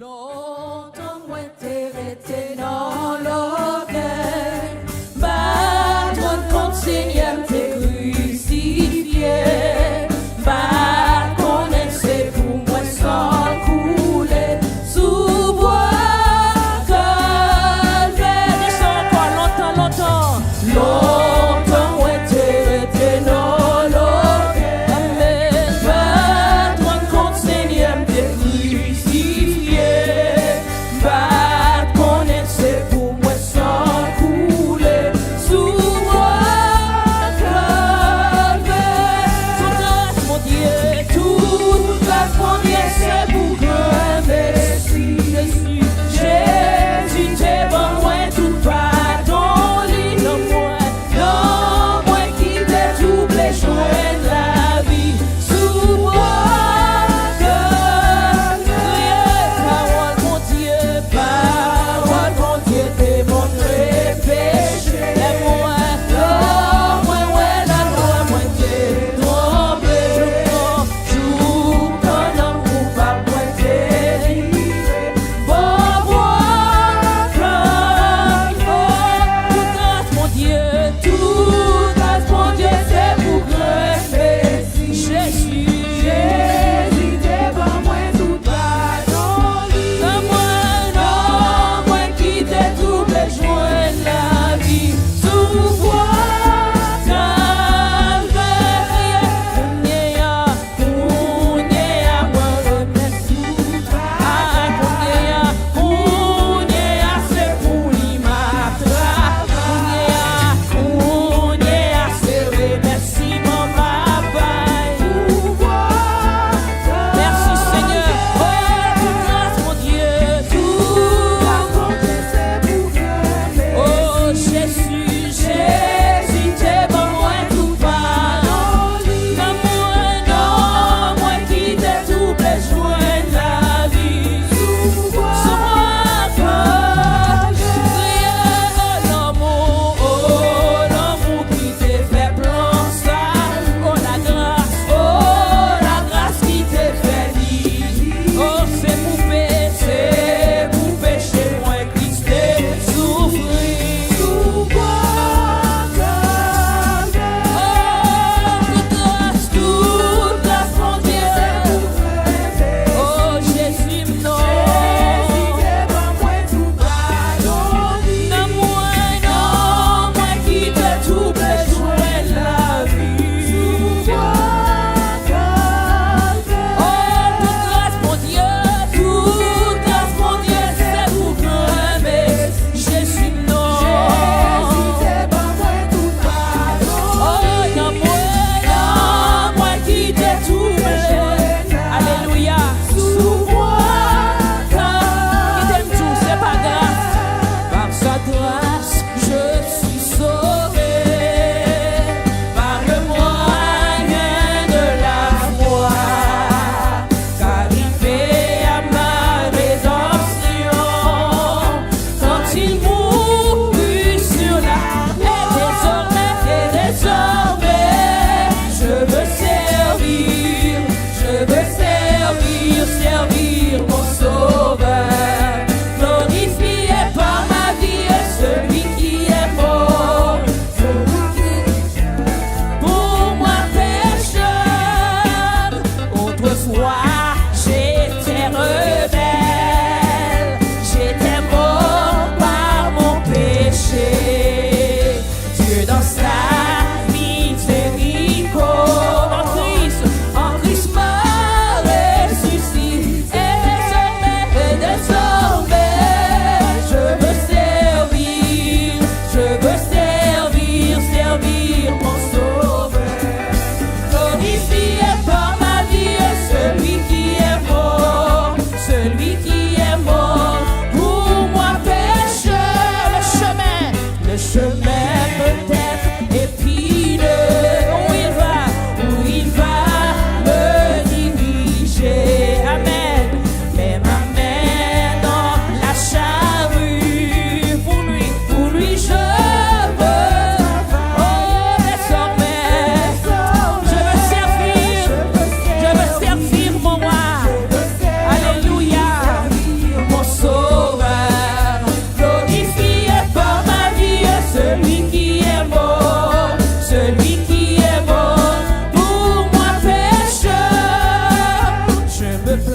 Longtemps moi t'es resté dans l'orgueil, battre contre Seigneur t'es crucifié, battre contre c'est pour moi sans couler, sous bois calvaire. Descends encore longtemps. Longtemps moi t'es resté dans l'orgueil, amen, battre contre Seigneur t'es crucifié. Bye.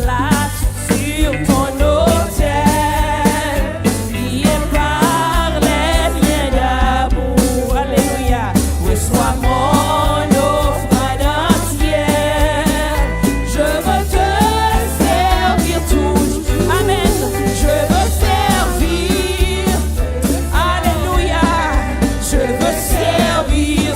place sur ton autel, lié par les liens d'amour. Alléluia. Reçois mon offrande entière. Je veux te servir toujours. Amen. Je veux servir. Alléluia. Je veux servir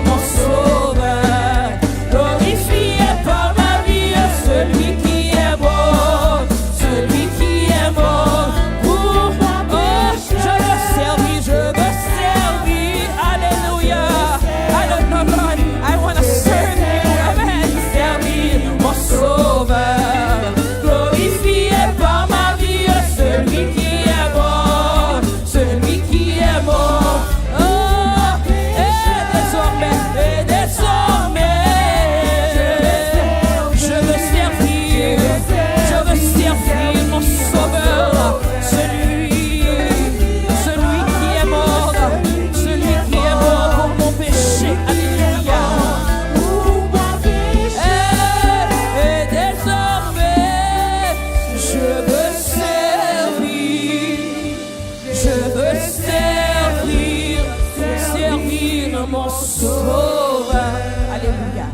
mon Sauveur. Glorifié par ma vie, celui qui est mort, celui qui est mort pour moi. Oh, je veux servir. Alléluia. I don't know, Lord. I want to serve you. Amen. Servir mon Sauveur. Glorifié par ma vie, celui qui est mort, celui qui est mort. Oh, et désormais, je veux servir mon Sauveur, celui qui est mort pour mon péché. Alléluia. Et désormais, je veux servir mon Sauveur. Alléluia.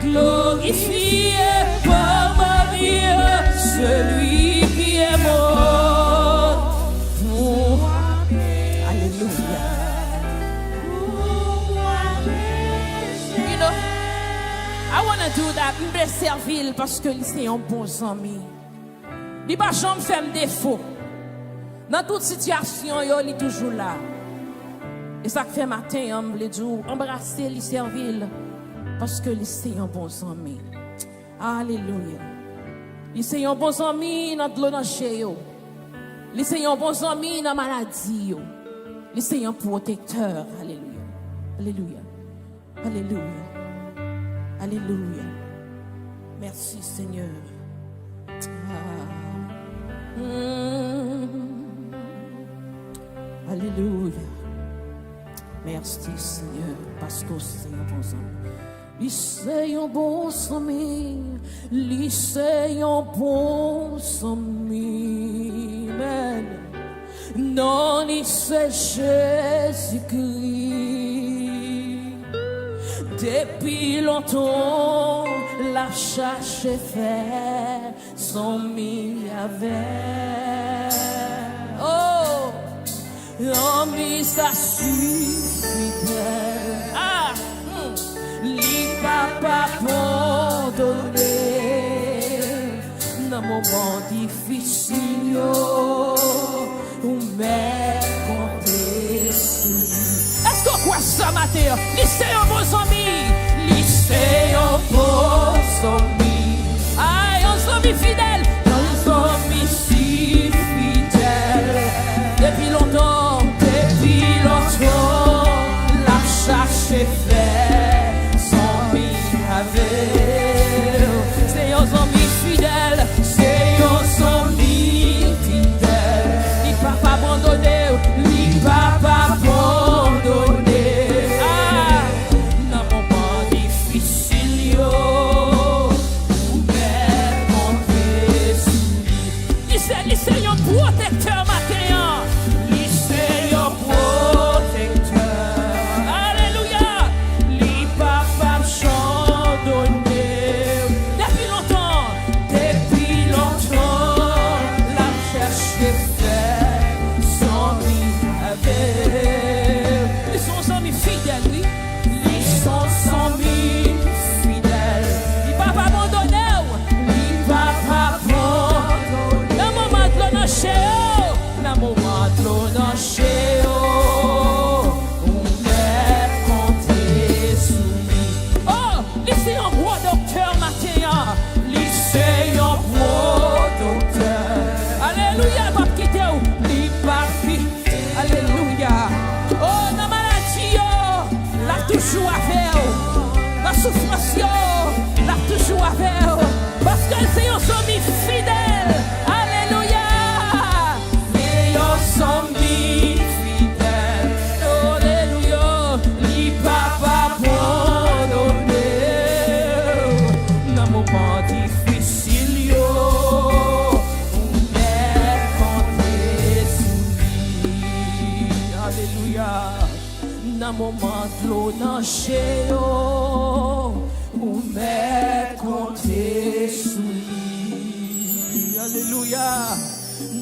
Glorifié par ma vie, celui qui est mort. Alléluia. You know, I want to do that. Je vais servir parce que c'est un bon ami. Il ne va jamais faire défaut. Dans toute situation, il est toujours là. Et ça fait matin, on me dit, embrasser, lui servir. Parce que c'est un bon ami. Alléluia. C'est un bon ami dans le chez eux. C'est un bon ami dans la maladie. C'est un protecteur. Alléluia. Alléluia. Alléluia. Alléluia. Merci Seigneur. Alléluia. Merci Seigneur, parce que c'est un bon ami. C'est un bon ami. C'est un bon ami. Amen. Non, c'est Jésus-Christ. Depuis longtemps, la cherche fait son mis avec. Oh, l'homme, ça suffit. Ah, li papa abandonné dans moment difficile, ou mais compter sous lui. Est-ce qu'on croit ça matin? Lycée un bon ami, lycée un bon ami. Aïe, un ami fidèle, un ami si fidèle. Depuis longtemps, la chasse est faite, sans vie avec. C'est un ami fidèle, c'est un ami fidèle. Il ne va pas abandonner, il ne va pas abandonner. Ah, dans mon moment difficile, mais compter Alléluia. Dans moment de l'eau, dans chéo, ou met compter sous lui. Alléluia.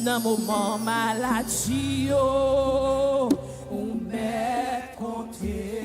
Dans moment maladie, ou met compter